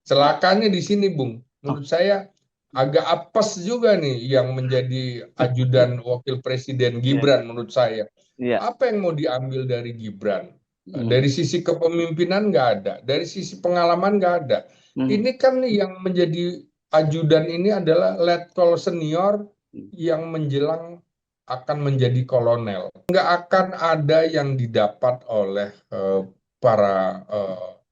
Celakanya di sini, Bung. Oh, Menurut saya agak apes juga nih yang menjadi ajudan wakil presiden iya, Gibran menurut saya. iya. Apa yang mau diambil dari Gibran? Hmm, Dari sisi kepemimpinan nggak ada, dari sisi pengalaman nggak ada. hmm, Ini kan yang menjadi ajudan ini adalah letkol senior hmm. yang menjelang akan menjadi kolonel. Nggak akan ada yang didapat oleh para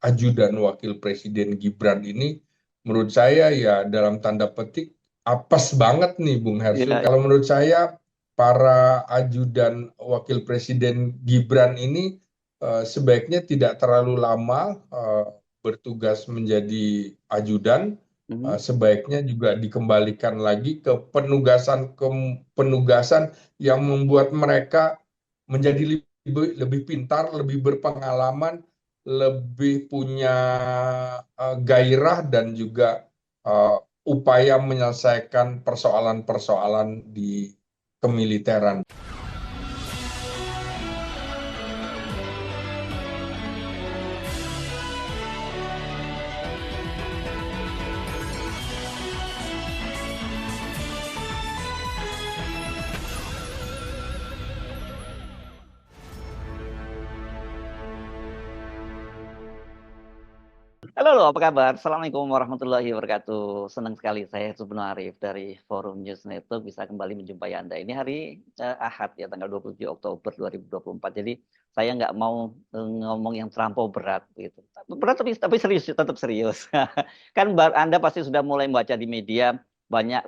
ajudan wakil presiden Gibran ini, menurut saya ya dalam tanda petik apes banget nih Bung Hersu. Iya, Kalau menurut saya para ajudan wakil presiden Gibran ini sebaiknya tidak terlalu lama bertugas menjadi ajudan. hmm. Sebaiknya juga dikembalikan lagi ke penugasan yang membuat mereka menjadi lebih pintar, lebih berpengalaman, lebih punya gairah dan juga eh, upaya menyelesaikan persoalan-persoalan di kemiliteran. Halo, halo, apa kabar? Assalamualaikum warahmatullahi wabarakatuh. Senang sekali saya Subnu Arif dari Forum News Network bisa kembali menjumpai Anda. Ini hari Ahad ya, tanggal 27 Oktober 2024. Jadi saya nggak mau ngomong yang terlampau berat gitu. Berat tapi serius, tetap serius. Kan Anda pasti sudah mulai membaca di media banyak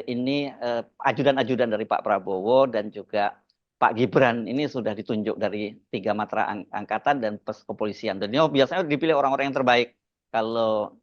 ini ajudan-ajudan dari Pak Prabowo dan juga Pak Gibran ini sudah ditunjuk dari 3 matra angkatan dan kepolisian. Dan ini biasanya dipilih orang-orang yang terbaik. Kalau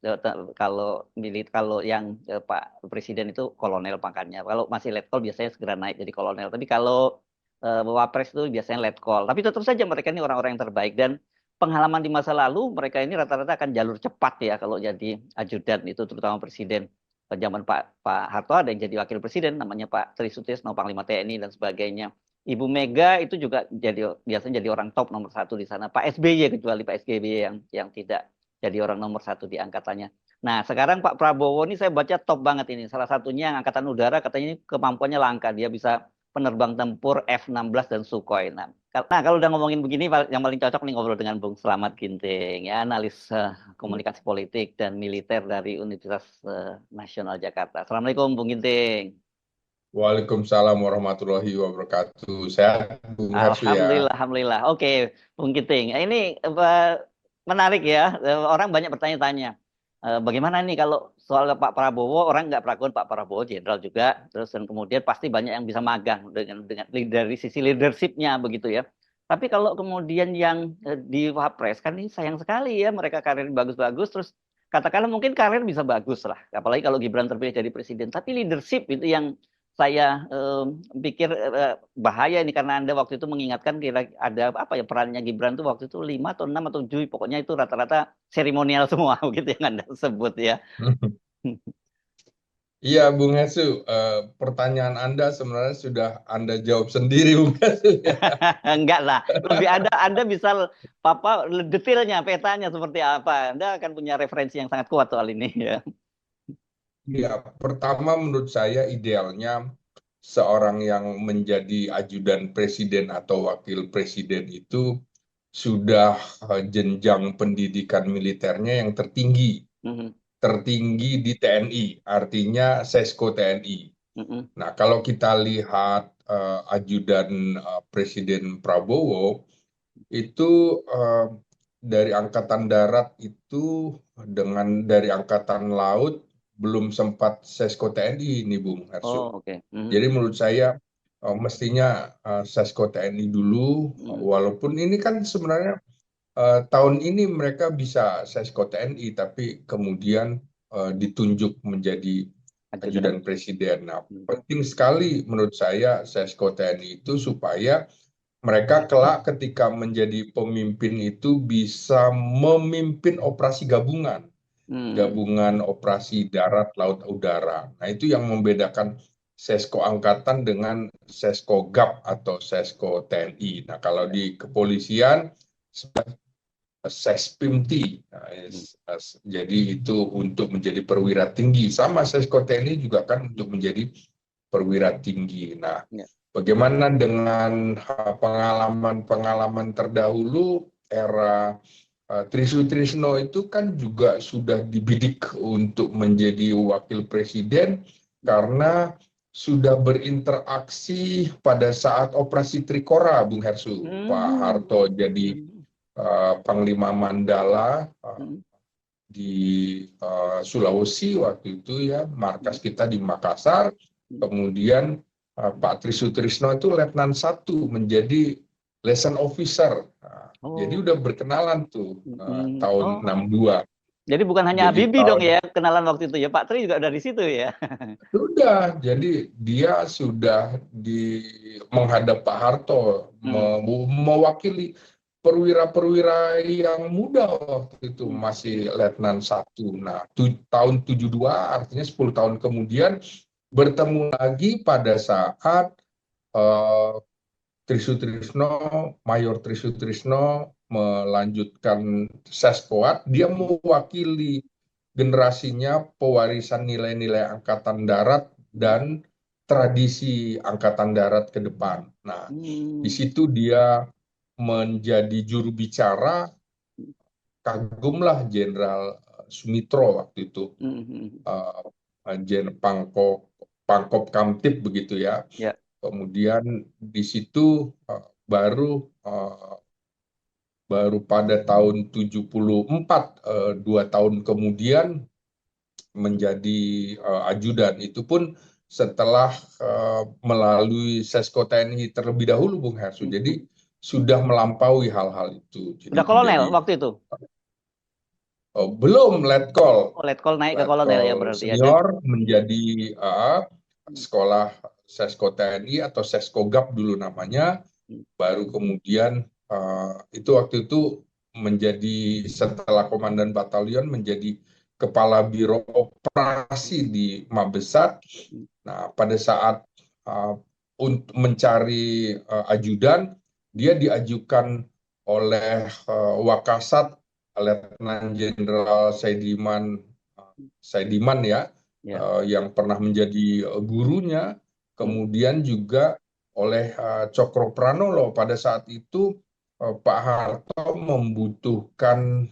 yang Pak Presiden itu kolonel pangkatnya. Kalau masih letkol biasanya segera naik jadi kolonel. Tapi kalau Wapres itu biasanya letkol. Tapi tetap saja mereka ini orang-orang yang terbaik dan pengalaman di masa lalu mereka ini rata-rata akan jalur cepat ya kalau jadi ajudan itu terutama presiden. Zaman Pak Harto ada yang jadi wakil presiden namanya Pak Tri Sutrisno Panglima TNI dan sebagainya. Ibu Mega itu juga biasanya jadi orang top nomor satu di sana. Pak SBY kecuali Pak SBY yang tidak jadi orang nomor satu di angkatannya. Nah sekarang Pak Prabowo ini saya baca top banget ini. Salah satunya yang angkatan udara katanya ini kemampuannya langka. Dia bisa penerbang tempur F-16 dan Sukhoi. Nah kalau udah ngomongin begini yang paling cocok nih ngobrol dengan Bung Slamet Ginting ya analis komunikasi politik dan militer dari Universitas Nasional Jakarta. Assalamualaikum Bung Ginting. Waalaikumsalam warahmatullahi wabarakatuh. Sehat, Bung Hersu ya. Alhamdulillah, alhamdulillah. Oke, Bung Kiting. Ini menarik ya. Orang banyak bertanya-tanya. Bagaimana nih kalau soal Pak Prabowo, orang nggak peraguan Pak Prabowo jenderal juga, terus dan kemudian pasti banyak yang bisa magang dengan dari sisi leadershipnya begitu ya. Tapi kalau kemudian yang di Wapres kan ini sayang sekali ya mereka karir bagus-bagus, terus katakanlah mungkin karir bisa bagus lah, apalagi kalau Gibran terpilih jadi presiden. Tapi leadership itu yang saya pikir bahaya ini karena Anda waktu itu mengingatkan kira ada apa ya perannya Gibran tuh waktu itu 5 atau 6 atau 7 pokoknya itu rata-rata seremonial semua begitu yang Anda sebut ya. Iya, Bung Hersu. Pertanyaan Anda sebenarnya sudah Anda jawab sendiri, Bung Hersu. Enggak lah, lebih ada Anda bisa detailnya petanya seperti apa. Anda akan punya referensi yang sangat kuat soal ini ya. Ya, pertama menurut saya idealnya seorang yang menjadi ajudan presiden atau wakil presiden itu sudah jenjang pendidikan militernya yang tertinggi, Mhm, tertinggi di TNI, artinya Sesko TNI. mhm, Nah, kalau kita lihat ajudan Presiden Prabowo itu eh, dari Angkatan Darat itu dengan dari Angkatan Laut belum sempat Sesko TNI ini Bung Hersu. oh oke. Mhm, Jadi menurut saya mestinya Sesko TNI dulu, mhm. walaupun ini kan sebenarnya tahun ini mereka bisa Sesko TNI, tapi kemudian ditunjuk menjadi Ajudan. ajudan presiden. Nah, Mhm. penting sekali menurut saya Sesko TNI itu supaya mereka kelak ketika menjadi pemimpin itu bisa memimpin operasi gabungan, Hmm. gabungan operasi darat, laut, udara. Nah, itu yang membedakan Sesko Angkatan dengan Sesko GAP atau Sesko TNI. Nah, kalau Ya. di kepolisian Sespimti. Nah, Hmm. jadi itu untuk menjadi perwira tinggi. Sama Sesko TNI juga kan untuk menjadi perwira tinggi. Nah, Ya. bagaimana dengan pengalaman-pengalaman terdahulu era Tri Sutrisno itu kan juga sudah dibidik untuk menjadi wakil presiden karena sudah berinteraksi pada saat operasi Trikora, Bung Hersu. Pak Hmm. Harto jadi Hmm. Panglima Mandala Hmm. di Sulawesi waktu itu ya, Hmm. markas kita di Makassar. Hmm. Kemudian Pak Tri Sutrisno itu Letnan 1 menjadi liaison officer. Nah, jadi Oh. udah berkenalan tuh Hmm. tahun Oh. 62. Jadi bukan hanya Jadi Habibie dong tahun ya kenalan waktu itu ya. Pak Tri juga udah di situ ya. sudah, jadi dia sudah menghadap Pak Harto Hmm. mewakili perwira-perwira yang muda waktu itu Hmm. masih Letnan 1. Nah, tahun 72 artinya 10 tahun kemudian bertemu lagi pada saat eh, Trisutrisno, Mayor Trisutrisno melanjutkan Seskoat, dia Hmm. mewakili generasinya pewarisan nilai-nilai Angkatan Darat dan tradisi Angkatan Darat ke depan. Nah, di Hmm. situ dia menjadi juru bicara, kagumlah Jenderal Sumitro waktu itu, Hmm. Hmm. Pangkop Kamtip begitu ya. Ya. Kemudian di situ baru baru pada tahun 74, 2 tahun kemudian menjadi ajudan. Itu pun setelah melalui Sesko TNI terlebih dahulu, Bung Hersu. Hmm. Jadi sudah melampaui hal-hal itu. Jadi Udah kolonel menjadi waktu itu. belum letkol, Oh, letkol naik ke kolonel ya letkol berarti ya. senior menjadi sekolah Sesko TNI atau Seskogap dulu namanya. Hmm. Baru kemudian itu waktu itu menjadi setelah komandan batalion menjadi kepala biro operasi di Mabesat. Hmm. Nah, pada saat uh, untuk mencari ajudan, dia diajukan oleh Wakasat Letnan Jenderal Saidiman ya, Ya. yang pernah menjadi gurunya, Hmm. kemudian juga oleh Cokro Pranolo. Pada saat itu Pak Harto membutuhkan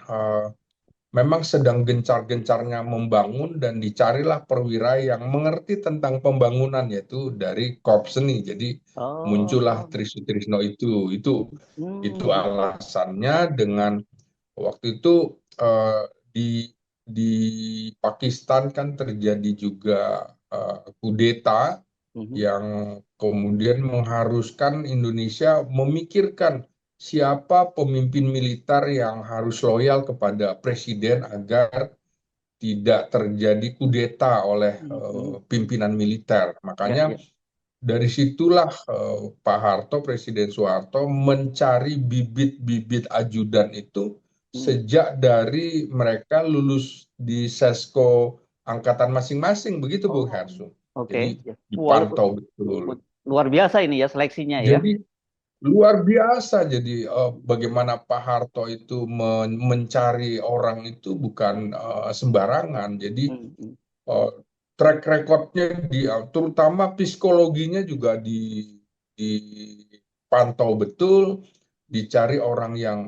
memang sedang gencar-gencarnya membangun dan dicarilah perwira yang mengerti tentang pembangunan yaitu dari Korps Seni. Jadi muncullah Oh. Tri Sutrisno itu. Itu Hmm. alasannya dengan waktu itu di Pakistan kan terjadi juga kudeta Hmm. yang kemudian mengharuskan Indonesia memikirkan siapa pemimpin militer yang harus loyal kepada presiden agar tidak terjadi kudeta oleh Hmm. pimpinan militer. Ya, Makanya ya. dari situlah Pak Harto, Presiden Soeharto mencari bibit-bibit ajudan itu Hmm. sejak dari mereka lulus di Sesko angkatan masing-masing, begitu Bung Oh, Hersu. oke. Jadi Ya. Wah, dipantau betul. luar biasa ini ya seleksinya ya. Jadi luar biasa. Jadi bagaimana Pak Harto itu mencari orang itu bukan sembarangan. Jadi Hmm. Hmm. uh, track recordnya terutama psikologinya juga dipantau betul, dicari orang yang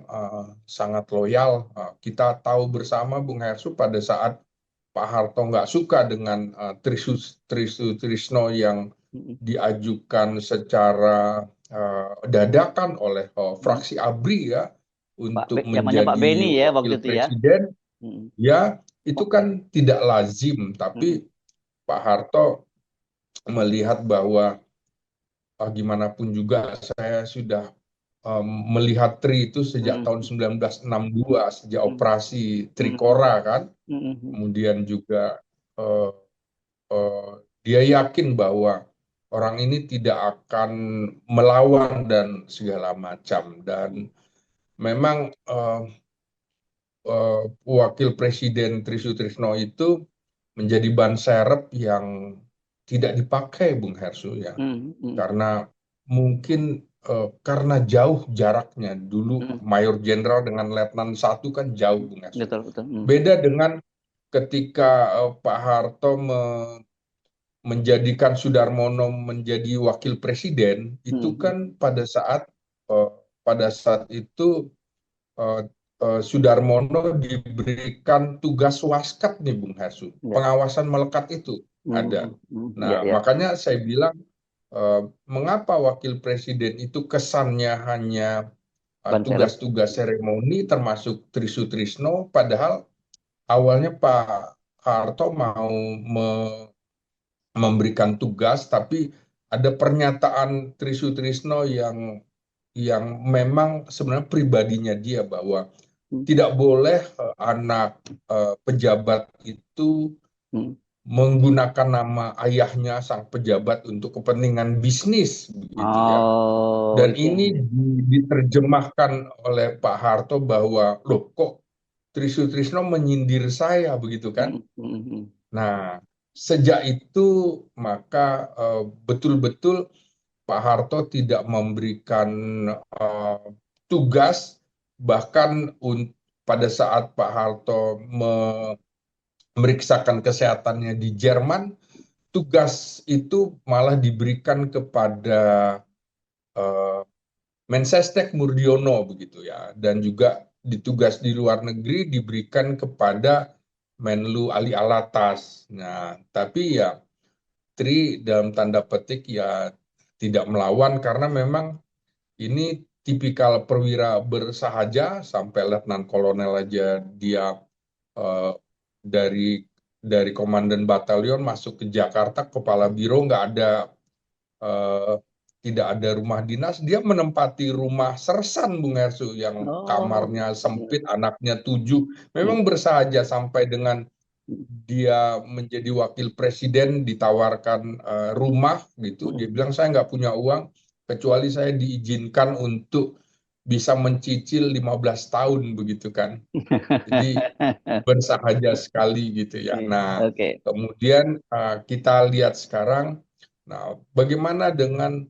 sangat loyal. Kita tahu bersama Bung Hersu pada saat Pak Harto nggak suka dengan Trisno yang Hmm. diajukan secara dadakan oleh Hmm. fraksi ABRI ya untuk Zamannya Pak menjadi Beni ya waktu wakil itu ya. presiden. Hmm. Ya, itu Oh. kan tidak lazim, Hmm. tapi Pak Harto melihat bahwa gimana pun juga saya sudah melihat Tri itu sejak Hmm. tahun 1962, sejak Hmm. operasi Hmm. Trikora kan. Hmm. Hmm. Kemudian juga eh, eh, dia yakin bahwa orang ini tidak akan melawan dan segala macam. Dan memang Wakil Presiden Tri Sutrisno itu menjadi ban serep yang tidak dipakai Bung Hersu ya, Hmm. Hmm. karena mungkin karena jauh jaraknya. Dulu Hmm. Mayor Jenderal dengan Letnan satu kan jauh, Bung Erso. Betul, betul. Hmm. Beda dengan ketika Pak Harto menjadikan Sudarmono menjadi wakil presiden, itu Hmm. kan eh, pada saat itu eh, Sudarmono diberikan tugas waskat nih Bung Hersu, Ya. pengawasan melekat itu ada. Hmm. Hmm. Ya, Nah, ya. makanya saya bilang mengapa wakil presiden itu kesannya hanya Banserap. tugas-tugas seremoni termasuk Trisutrisno, padahal awalnya Pak Harto mau memberikan tugas, tapi ada pernyataan Trisutrisno yang memang sebenarnya pribadinya dia bahwa Hmm. tidak boleh anak pejabat itu Hmm. menggunakan nama ayahnya sang pejabat untuk kepentingan bisnis begitu ya. Oh, Dan itu. ini diterjemahkan oleh Pak Harto bahwa loh kok Trisutrisno menyindir saya begitu kan. Hmm. Hmm. Hmm. Nah, sejak itu maka betul-betul Pak Harto tidak memberikan eh, tugas, bahkan pada saat Pak Harto memeriksakan kesehatannya di Jerman, tugas itu malah diberikan kepada eh, Mensesnek Murdiono begitu ya, dan juga ditugas di luar negeri diberikan kepada Menlu Ali Alatas. Nah, tapi ya Tri dalam tanda petik ya tidak melawan karena memang ini tipikal perwira bersahaja sampai letnan kolonel aja dia eh, dari komandan batalion masuk ke Jakarta kepala biro nggak ada eh, tidak ada rumah dinas, dia menempati rumah sersan Bung Hersu yang Oh, kamarnya iya. sempit, anaknya 7. Hmm. Memang bersahaja sampai dengan dia menjadi wakil presiden ditawarkan rumah gitu. Hmm. Dia bilang saya nggak punya uang kecuali saya diizinkan untuk bisa mencicil 15 tahun begitu kan. Jadi bersahaja sekali gitu ya. Iya, Nah, oke. kemudian kita lihat sekarang, nah bagaimana dengan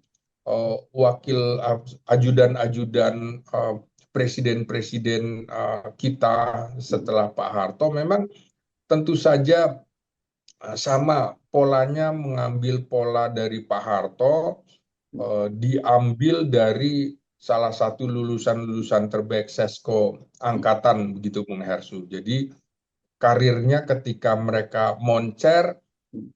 wakil ajudan-ajudan presiden-presiden kita Hmm. setelah Pak Harto, memang tentu saja sama polanya mengambil pola dari Pak Harto, diambil dari salah satu lulusan-lulusan terbaik Sesko angkatan begitu Bung Hersu. Jadi karirnya ketika mereka moncer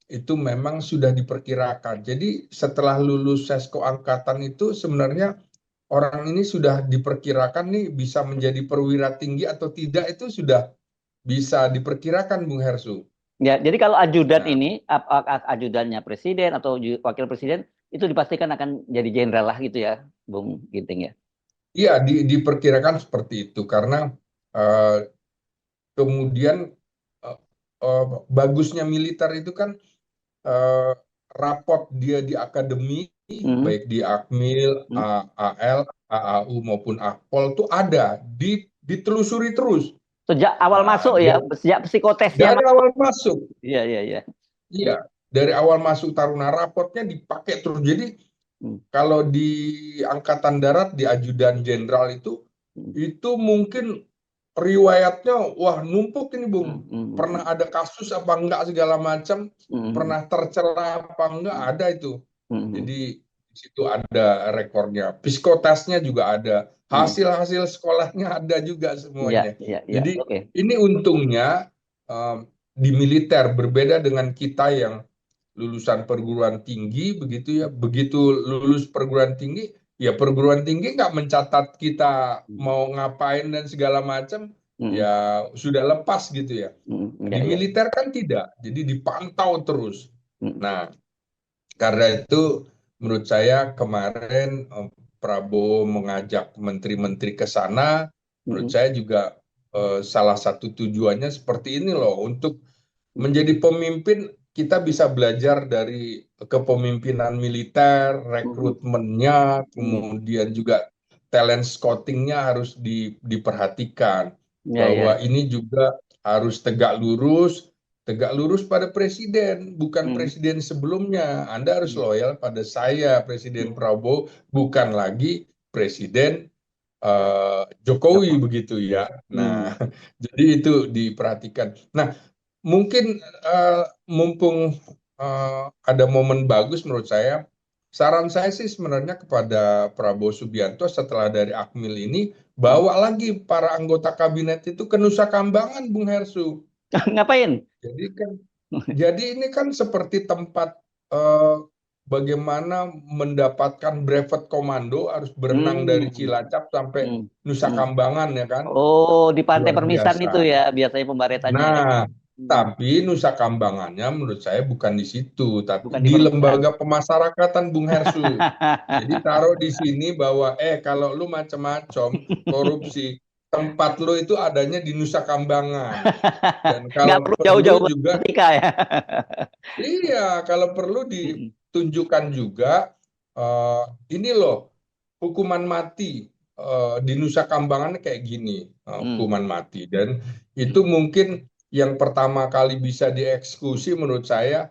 itu memang sudah diperkirakan. Jadi setelah lulus Sesko angkatan itu sebenarnya orang ini sudah diperkirakan nih bisa menjadi perwira tinggi atau tidak itu sudah bisa diperkirakan Bung Hersu. Ya, jadi kalau ajudan Nah, ini, ajudannya presiden atau wakil presiden, itu dipastikan akan jadi jenderal lah gitu ya, Bung Ginting ya. iya diperkirakan seperti itu karena eh, kemudian eh, bagusnya militer itu kan eh, raport dia di akademi, Hmm. baik di Akmil, Hmm. AL, AAU maupun Akpol itu ada, ditelusuri terus. Sejak awal Nah, masuk ya, sejak psikotesnya dari masuk. awal masuk, Iya, iya, iya. iya, dari awal masuk Taruna raportnya dipakai terus. Jadi Hmm. kalau di Angkatan Darat di Ajudan Jenderal Hmm. itu mungkin riwayatnya wah numpuk ini Bung. Hmm. Hmm. Pernah ada kasus apa enggak segala macam, Hmm. pernah tercela apa enggak Hmm. ada itu. Hmm. Jadi di situ ada rekornya, psikotesnya juga ada, Hmm. hasil-hasil sekolahnya ada juga Ya, semuanya. ya, ya. Jadi Oke. ini untungnya di militer berbeda dengan kita yang lulusan perguruan tinggi begitu ya. Begitu lulus perguruan tinggi, ya perguruan tinggi nggak mencatat kita Hmm. mau ngapain dan segala macam, Hmm. ya sudah lepas gitu ya. Hmm. Di Ya, ya. militer kan tidak, jadi dipantau terus. Hmm. Nah, karena itu menurut saya kemarin Prabowo mengajak menteri-menteri ke sana, menurut Hmm. saya juga salah satu tujuannya seperti ini loh, untuk Hmm. menjadi pemimpin kita bisa belajar dari kepemimpinan militer, Hmm. rekrutmennya, Hmm. kemudian juga talent scoutingnya harus diperhatikan Ya, bahwa ya. ini juga harus tegak lurus, tegak lurus pada presiden, bukan Hmm. presiden sebelumnya. Anda harus Hmm. loyal pada saya, Presiden Prabowo, bukan lagi Presiden Jokowi Joko. begitu ya. Hmm. Nah, jadi itu diperhatikan. Nah, mungkin mumpung ada momen bagus menurut saya, saran saya sih sebenarnya kepada Prabowo Subianto setelah dari Akmil ini, Hmm. bawa lagi para anggota kabinet itu ke Nusa Kambangan, Bung Hersu. Ngapain? Jadi kan, jadi ini kan seperti tempat eh, bagaimana mendapatkan brevet komando harus berenang dari Hmm. Cilacap sampai Hmm. Nusa Hmm. Kambangan ya kan, Oh, di Pantai luar Permisan biasa. itu ya biasanya pembaretannya ya. Nah, Hmm. tapi Nusa Kambangannya menurut saya bukan di situ, tapi Bukan di di permisan. lembaga pemasyarakatan Bung Hersu. Jadi taruh di sini bahwa kalau lu macam-macam korupsi, tempat lu itu adanya di Nusa Kambangan. Dan Nggak kalau perlu perlu jauh-jauh juga, ketika ya. iya, kalau perlu Hmm. ditunjukkan juga eh, ini loh hukuman mati di Nusa Kambangan kayak gini, Hmm. hukuman mati, dan itu mungkin yang pertama kali bisa dieksekusi menurut saya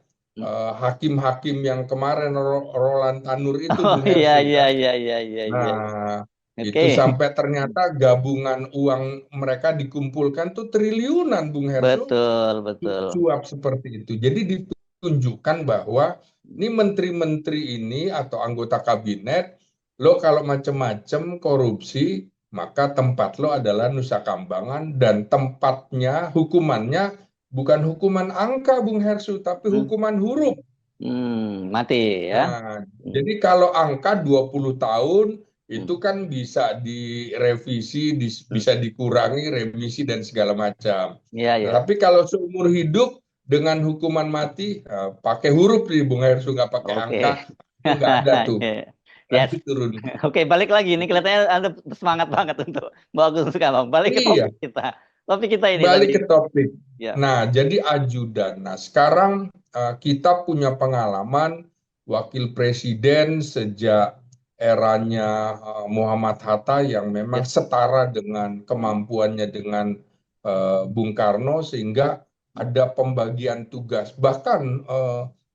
hakim-hakim yang kemarin Roland Tanur itu Oh Bung iya Hersu iya kan. iya iya iya iya. Nah, Oke. itu sampai ternyata gabungan uang mereka dikumpulkan tuh triliunan Bung Hersu, Betul betul. suap seperti itu. Jadi ditunjukkan bahwa ini menteri-menteri ini atau anggota kabinet, lo kalau macam-macam korupsi, maka tempat lo adalah Nusa Kambangan dan tempatnya, hukumannya bukan hukuman angka, Bung Hersu, tapi Hmm. hukuman huruf. Mati ya. Nah, Hmm. jadi kalau angka 20 tahun Hmm. itu kan bisa direvisi, Hmm. bisa dikurangi, remisi dan segala macam. Iya Nah, ya. tapi kalau seumur hidup dengan hukuman mati, pakai huruf nih Bung Hersu, nggak pakai angka, Oke. itu nggak ada tuh. Yes. Nanti turun. Oke, balik lagi. Ini kelihatannya Anda semangat banget untuk bagus sekali, Bang. Balik ke Iya, topik kita. Topik kita ini tadi. balik ke topik. Ya. Nah, jadi ajudan. Nah, sekarang kita punya pengalaman wakil presiden sejak eranya Muhammad Hatta yang memang Ya. setara dengan kemampuannya dengan Bung Karno sehingga ada pembagian tugas. Bahkan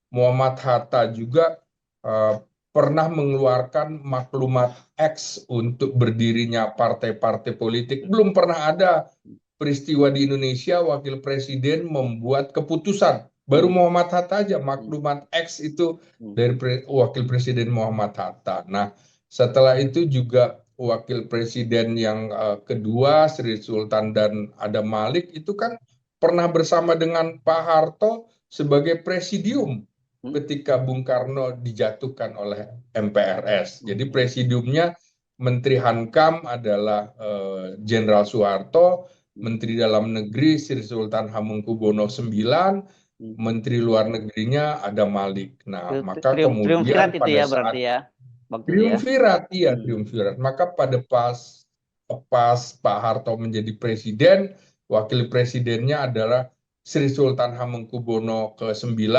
Muhammad Hatta juga eh, pernah mengeluarkan maklumat X untuk berdirinya partai-partai politik. Belum pernah ada peristiwa di Indonesia wakil presiden membuat keputusan. Baru Hmm. Muhammad Hatta aja Hmm. maklumat X itu Hmm. dari wakil presiden Muhammad Hatta. Nah, setelah itu juga wakil presiden yang kedua Sri Sultan dan Adam Malik itu kan pernah bersama dengan Pak Harto sebagai presidium Hmm. ketika Bung Karno dijatuhkan oleh MPRS. Jadi Oke. presidiumnya Menteri Hankam adalah Jenderal Soeharto, Hmm. Menteri Dalam Negeri Sri Sultan Hamengkubuwono IX, Hmm. Menteri Luar Negerinya ada Malik. Nah, maka Triumvirat kemudian itu pada ya berarti saat ya. Waktu itu ya. triumvirat, iya Hmm. triumvirat, maka pada pas Pak Harto menjadi presiden, wakil presidennya adalah Sri Sultan Hamengkubuwono ke-9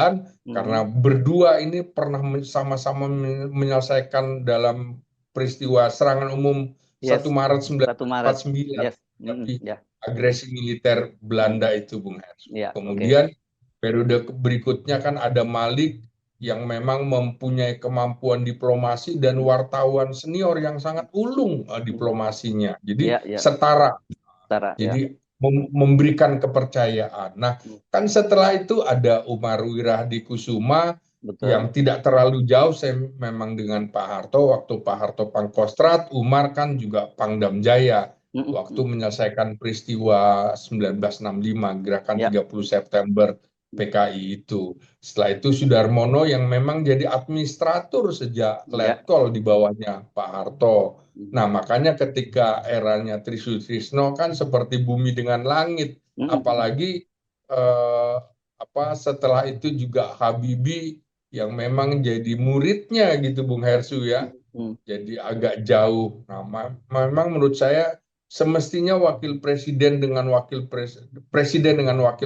karena Hmm. berdua ini pernah sama-sama menyelesaikan dalam peristiwa serangan umum Yes. 1 Maret Satu Maret. 1949, Yes. tapi Ya. agresi militer Hmm. Belanda itu Bung Hersu. Ya, oke. Kemudian periode berikutnya kan ada Malik yang memang mempunyai kemampuan diplomasi dan wartawan senior yang sangat ulung Hmm. diplomasinya. Jadi Ya, ya. setara, Setara ya. jadi memberikan kepercayaan. Nah, Hmm. kan setelah itu ada Umar Wirahdikusuma Betul. yang tidak terlalu jauh saya memang dengan Pak Harto. Waktu Pak Harto Pangkostrat, Umar kan juga Pangdam Jaya Hmm. waktu Hmm. menyelesaikan peristiwa 1965, gerakan Ya. 30 September PKI itu. Setelah itu Sudarmono yang memang jadi administratur sejak Ya. Letkol di bawahnya Pak Harto. Hmm. Nah, makanya ketika eranya Trisutrisno kan seperti bumi dengan langit, Hmm. apalagi setelah itu juga Habibie yang memang jadi muridnya gitu Bung Hersu ya. Hmm. Jadi agak jauh. Nah, memang menurut saya semestinya presiden dengan wakil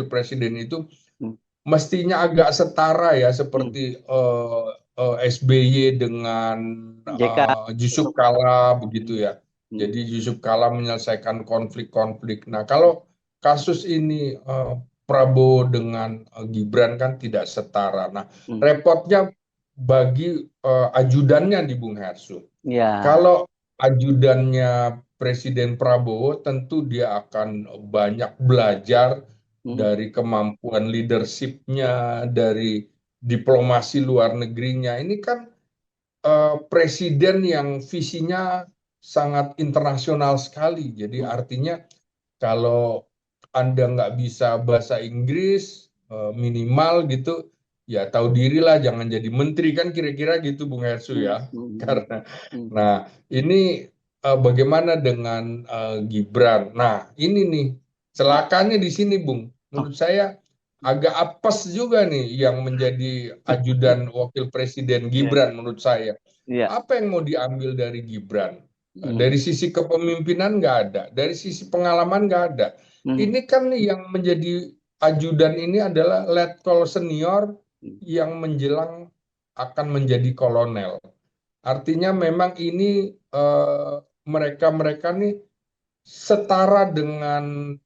presiden itu Hmm. mestinya agak setara ya Hmm. seperti SBY dengan JK. Yusuf Kala begitu Hmm. ya. Hmm. Jadi Yusuf Kala menyelesaikan konflik-konflik. Nah, kalau kasus ini Prabowo dengan Gibran kan tidak setara. Nah, Hmm. repotnya bagi ajudannya di Bung Hersu. Ya. Kalau ajudannya Presiden Prabowo, tentu dia akan banyak belajar Hmm. dari kemampuan leadershipnya, dari diplomasi luar negerinya. Ini kan presiden yang visinya sangat internasional sekali. Jadi Hmm. artinya kalau Anda nggak bisa bahasa Inggris, minimal gitu, ya tahu dirilah, jangan jadi menteri kan kira-kira gitu Bung Hersu Hmm. ya. Hmm. Karena, Hmm. nah ini bagaimana dengan Gibran? Nah ini nih celakanya di sini Bung. Oh. Menurut saya agak apes juga nih yang menjadi ajudan wakil presiden Ya. Gibran menurut saya. Ya. Apa yang mau diambil dari Gibran? Hmm. Dari sisi kepemimpinan nggak ada, dari sisi pengalaman nggak ada. Hmm. Ini kan yang menjadi ajudan ini adalah letkol senior yang menjelang akan menjadi kolonel. Artinya memang ini mereka-mereka nih setara dengan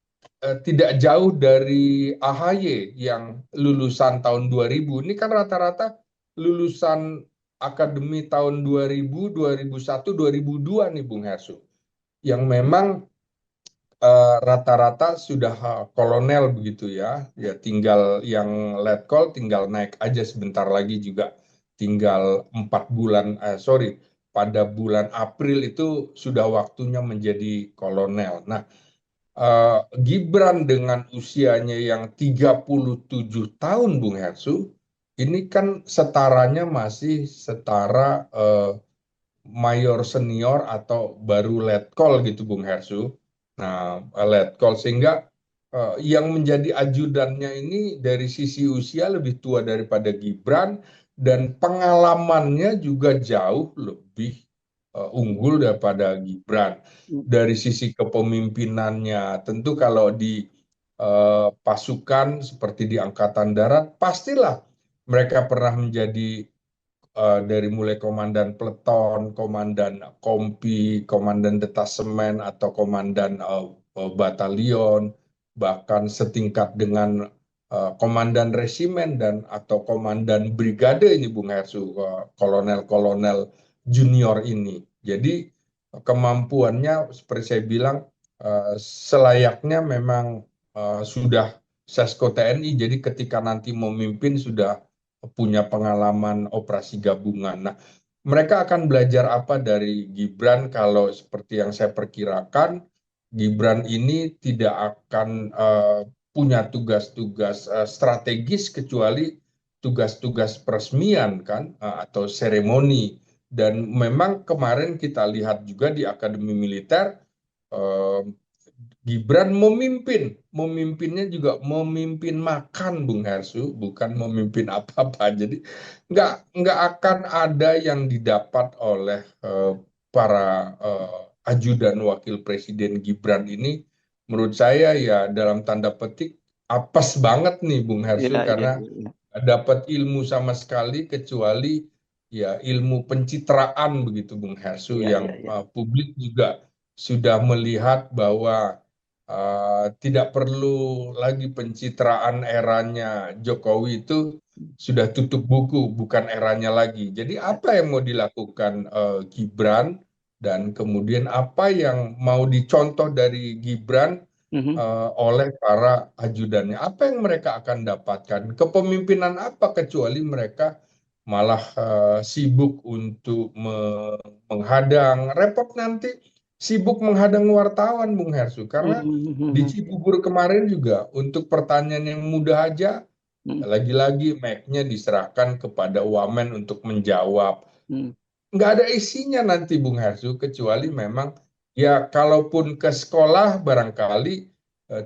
tidak jauh dari AHY yang lulusan tahun 2000. Ini kan rata-rata lulusan akademi tahun 2000, 2001, 2002 nih Bung Hersu. Yang memang rata-rata sudah kolonel begitu ya. Ya tinggal yang letkol tinggal naik aja sebentar lagi juga tinggal 4 bulan, sorry, pada bulan April itu sudah waktunya menjadi kolonel. Nah, Gibran dengan usianya yang 37 tahun, Bung Hersu, ini kan setaranya masih setara mayor senior atau baru letkol gitu, Bung Hersu. Nah, letkol sehingga yang menjadi ajudannya ini dari sisi usia lebih tua daripada Gibran dan pengalamannya juga jauh lebih unggul daripada Gibran. Hmm. Dari sisi kepemimpinannya, tentu kalau di pasukan seperti di Angkatan Darat, pastilah mereka pernah menjadi dari mulai komandan peleton, komandan kompi, komandan detasemen, atau komandan batalion, bahkan setingkat dengan komandan resimen dan atau komandan brigade ini Bung Hersu, kolonel-kolonel junior ini. Jadi kemampuannya seperti saya bilang selayaknya memang sudah Sesko TNI, jadi ketika nanti memimpin sudah punya pengalaman operasi gabungan. Nah, mereka akan belajar apa dari Gibran kalau seperti yang saya perkirakan, Gibran ini tidak akan punya tugas-tugas strategis kecuali tugas-tugas peresmian kan, atau seremoni. Dan memang kemarin kita lihat juga di Akademi Militer, eh, Gibran memimpinnya juga memimpin makan Bung Hersu, bukan memimpin apa-apa. Jadi nggak akan ada yang didapat oleh para ajudan wakil presiden Gibran ini. Menurut saya ya dalam tanda petik apes banget nih Bung Hersu Ya. Ya. karena dapat ilmu sama sekali kecuali ya ilmu pencitraan begitu Bung Hersu Ya. Ya. yang Ya. publik juga sudah melihat bahwa tidak perlu lagi pencitraan eranya Jokowi itu sudah tutup buku, bukan eranya lagi. Jadi apa yang mau dilakukan Gibran dan kemudian apa yang mau dicontoh dari Gibran Mhm. oleh para ajudannya? Apa yang mereka akan dapatkan? Kepemimpinan apa kecuali mereka malah sibuk untuk menghadang, repot nanti sibuk menghadang wartawan, Bung Hersu. Karena di Mhm. Cibubur kemarin juga untuk pertanyaan yang mudah aja, Mhm. lagi-lagi mic-nya diserahkan kepada wamen untuk menjawab. Mhm. Nggak ada isinya nanti, Bung Hersu, kecuali memang ya kalaupun ke sekolah barangkali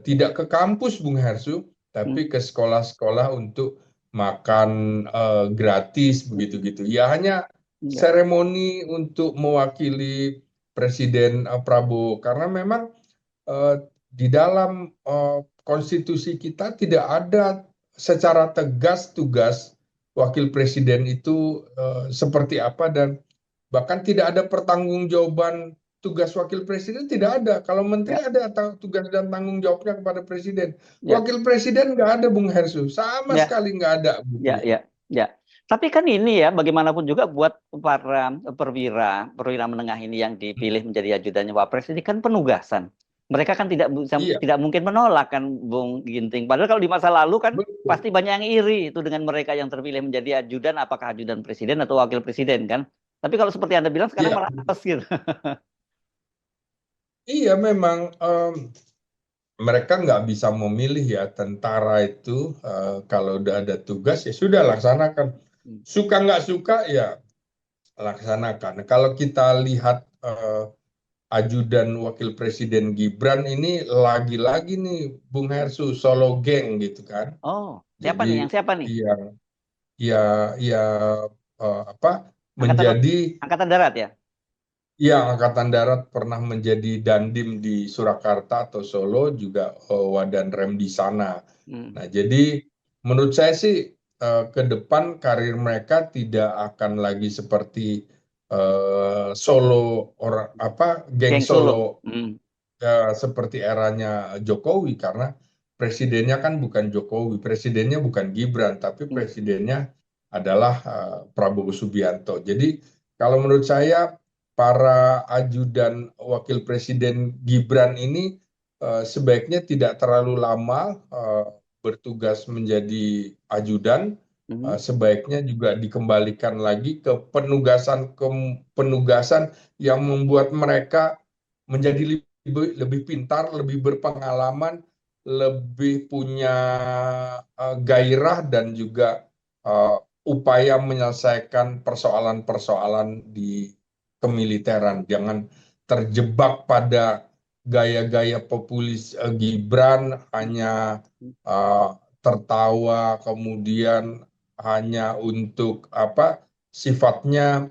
tidak ke kampus, Bung Hersu, Mhm. tapi ke sekolah-sekolah untuk makan gratis begitu-gitu. Ya hanya Ya. seremoni untuk mewakili Presiden Prabowo karena memang eh, di dalam konstitusi kita tidak ada secara tegas tugas wakil presiden itu seperti apa dan bahkan tidak ada pertanggungjawaban tugas wakil presiden tidak ada. Kalau menteri Ya, ada tugas dan tanggung jawabnya kepada presiden. ya, Wakil presiden nggak ada, Bung Hersu, sama ya, sekali nggak ada gitu ya, ya. ya, ya. Tapi kan ini ya, bagaimanapun juga buat para perwira menengah ini yang dipilih menjadi ajudannya Wapres ini kan penugasan. Mereka kan Iya, tidak mungkin menolak kan, Bung Ginting. Padahal kalau di masa lalu kan betul. pasti banyak yang iri itu dengan mereka yang terpilih menjadi ajudan, apakah ajudan presiden atau wakil presiden kan. Tapi kalau seperti Anda bilang sekarang Iya, malah apes gitu. iya memang mereka nggak bisa memilih ya. Tentara itu kalau udah ada tugas ya sudah laksanakan. Suka nggak suka ya laksanakan. Kalau kita lihat ajudan wakil presiden Gibran ini lagi-lagi nih Bung Hersu solo geng gitu kan. Oh, siapa Jadi nih? Yang siapa nih? yang ya ya apa Angkatan menjadi Angkatan Darat ya? ya Angkatan Darat pernah menjadi Dandim di Surakarta atau Solo juga Wadan Rem di sana. Hmm. Nah, jadi menurut saya sih ke depan karir mereka tidak akan lagi seperti Solo orang apa geng Geng Solo. Solo Hmm. seperti eranya Jokowi karena presidennya kan bukan Jokowi, presidennya bukan Gibran, tapi Hmm. presidennya adalah Prabowo Subianto. Jadi kalau menurut saya para ajudan wakil presiden Gibran ini sebaiknya tidak terlalu lama bertugas menjadi ajudan, Hmm. sebaiknya juga dikembalikan lagi ke penugasan yang membuat mereka menjadi lebih pintar, lebih berpengalaman, lebih punya gairah dan juga uh, upaya menyelesaikan persoalan-persoalan di kemiliteran. Jangan terjebak pada gaya-gaya populis Gibran hanya uh, tertawa kemudian hanya untuk apa sifatnya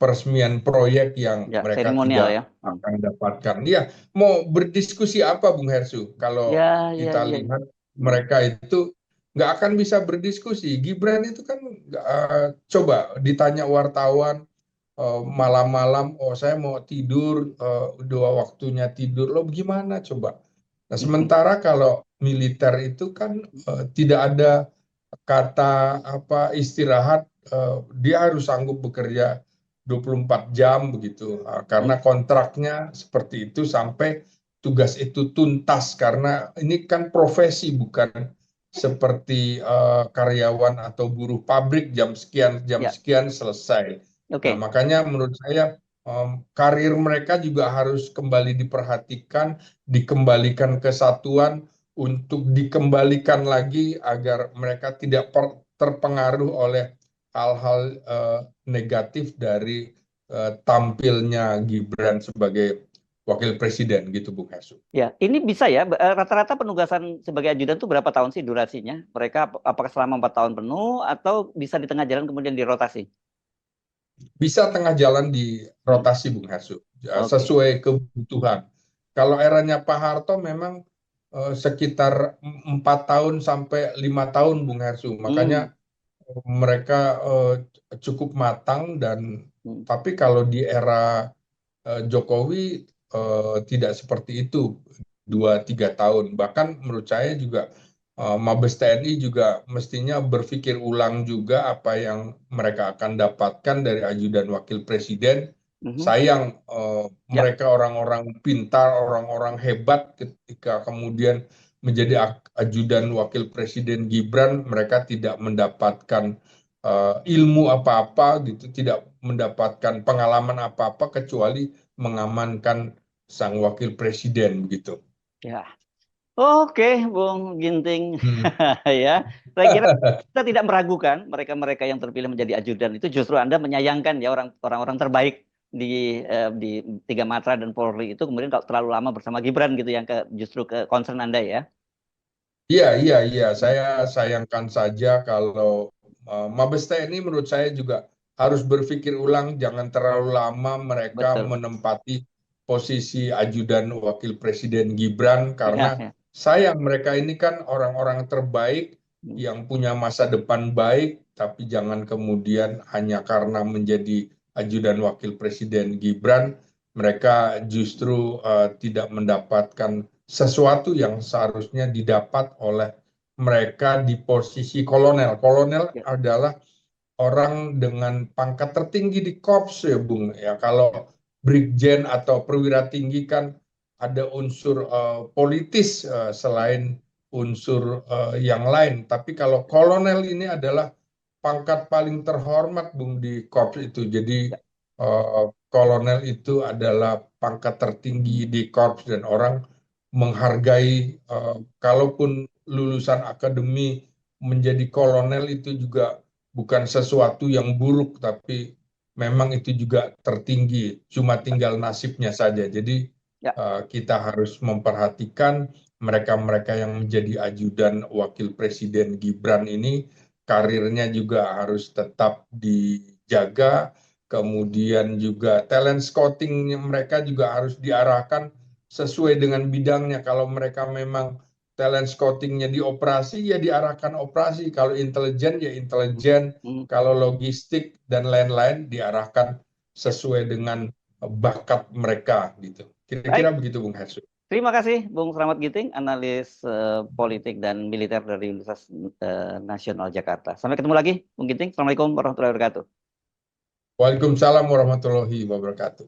peresmian proyek yang Ya, mereka seremonial tidak ya. Hmm. akan dapatkan. Dia mau berdiskusi apa, Bung Hersu? Kalau Ya, ya, kita ya. lihat Hmm. mereka itu nggak akan bisa berdiskusi. Gibran itu kan coba ditanya wartawan malam-malam, oh saya mau tidur, dua waktunya tidur, lo gimana coba? Nah, Hmm. sementara kalau militer itu kan tidak ada kata apa istirahat, dia harus sanggup bekerja 24 jam begitu. Hmm. Karena kontraknya seperti itu sampai tugas itu tuntas karena ini kan profesi bukan seperti karyawan atau buruh pabrik jam Ya, sekian selesai. Nah, oke. makanya menurut saya karir mereka juga harus kembali diperhatikan, dikembalikan ke satuan untuk dikembalikan lagi agar mereka tidak terpengaruh oleh hal-hal negatif dari tampilnya Gibran sebagai wakil presiden gitu Bung Hesu. Ya, ini bisa ya. Rata-rata penugasan sebagai ajudan itu berapa tahun sih durasinya? Mereka apakah selama 4 tahun penuh atau bisa di tengah jalan kemudian dirotasi? Bisa tengah jalan di Hmm. rotasi Bung Hesu Oke. sesuai kebutuhan. Kalau eranya Pak Harto memang sekitar 4 tahun sampai 5 tahun Bung Hersu. Hmm. Makanya mereka cukup matang dan Hmm. tapi kalau di era Jokowi tidak seperti itu 2-3 tahun. Bahkan menurut saya juga Mabes TNI juga mestinya berpikir ulang juga apa yang mereka akan dapatkan dari ajudan wakil presiden. Mhm. Sayang Ya, mereka orang-orang pintar, orang-orang hebat ketika kemudian menjadi ajudan wakil presiden Gibran, mereka tidak mendapatkan ilmu apa-apa gitu, tidak mendapatkan pengalaman apa-apa kecuali mengamankan sang wakil presiden begitu. ya. Oke, Bung Ginting. Hmm. Ya, saya kira kita tidak meragukan mereka-mereka yang terpilih menjadi ajudan itu justru Anda menyayangkan ya orang-orang terbaik di Tiga Matra dan Polri itu kemudian kalau terlalu lama bersama Gibran gitu yang justru ke concern Anda ya. Iya, iya, iya. Saya sayangkan saja kalau Mabes TNI menurut saya juga harus berpikir ulang, jangan terlalu lama mereka Betul. menempati posisi ajudan wakil presiden Gibran karena Ya, ya. sayang mereka ini kan orang-orang terbaik Hmm. yang punya masa depan baik, tapi jangan kemudian hanya karena menjadi ajudan wakil presiden Gibran mereka justru tidak mendapatkan sesuatu yang seharusnya didapat oleh mereka di posisi kolonel. Kolonel Ya, adalah orang dengan pangkat tertinggi di korps ya Bung. Ya kalau ya, brigjen atau perwira tinggi kan ada unsur politis selain unsur yang lain. Tapi kalau kolonel ini adalah pangkat paling terhormat Bung di korps itu. Jadi ya, kolonel itu adalah pangkat tertinggi di korps dan orang menghargai kalaupun lulusan akademi menjadi kolonel itu juga bukan sesuatu yang buruk, tapi memang itu juga tertinggi, cuma tinggal nasibnya saja. Jadi ya, kita harus memperhatikan mereka-mereka yang menjadi ajudan wakil presiden Gibran ini, karirnya juga harus tetap dijaga, kemudian juga talent scouting mereka juga harus diarahkan sesuai dengan bidangnya. Kalau mereka memang talent scoutingnya di operasi, ya diarahkan operasi. Kalau intelijen, ya hmm, intelijen. hmm, Kalau logistik dan lain-lain, diarahkan ya. sesuai dengan bakat mereka gitu. Kira-kira Baik, begitu, Bung Hersu. terima kasih Bung Slamet Giting, analis politik dan militer dari Universitas Nasional Jakarta. Sampai ketemu lagi, Bung Giting. Assalamualaikum warahmatullahi wabarakatuh. Waalaikumsalam warahmatullahi wabarakatuh.